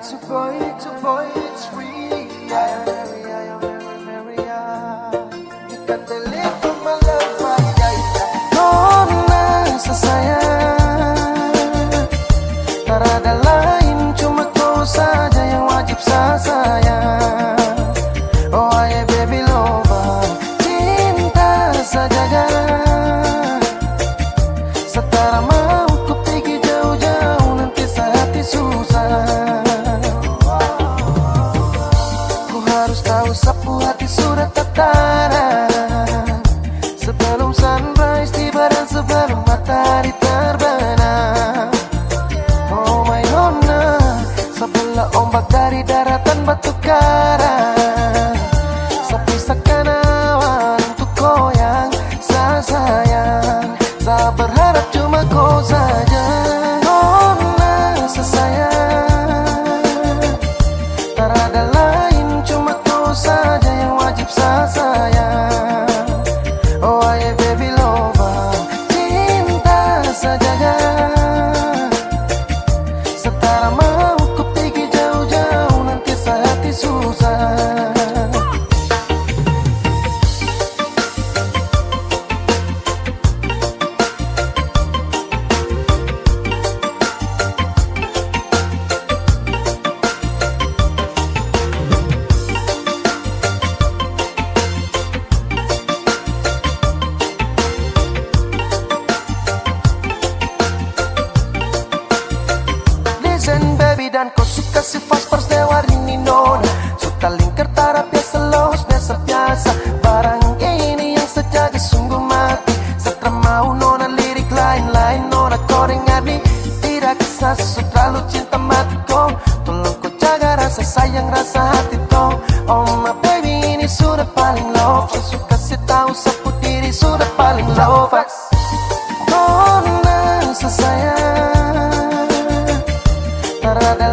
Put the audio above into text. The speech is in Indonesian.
It's a boy, it's a boy, it's real. You can't believe from my love, kau nasa sayang. Tak ada lain, cuma kau saja yang wajib saya sayang. Oh yeah baby lover, cinta saja. Setara mau ku pergi jauh-jauh, nanti saya hati susah. Ku harus tahu sapu hati sudah tertara, sebelum sunrise tiba dan sebelum matahari terbenam. Oh my nona, sebelah ombak dari daratan batu karang, sepisahkan awan untuk goyang. Saya sayang, saya berharap cuma kau saja. Nona sayang, tak ada lain, cuma kau saja yang wajib saya sayang. Oh yeah baby lover, cinta saja. Setara mau ku pergi jauh-jauh, nanti saya hati susah. Listen baby, dan kau suka si fast first lewat ini nona. Suka lingkar tarap biasa los, biasa-biasa. Barang ini yang sejati sungguh mati. Setelah mau nona lirik lain-lain, nona kau dengar nih. Tidak kisah sesu terlalu cinta mati kau. Tolong kau jaga rasa sayang, rasa hati kau. Oh my baby ini sudah paling love. Saya suka si tahu sapu diri sudah paling love. Nona sayang, tak ada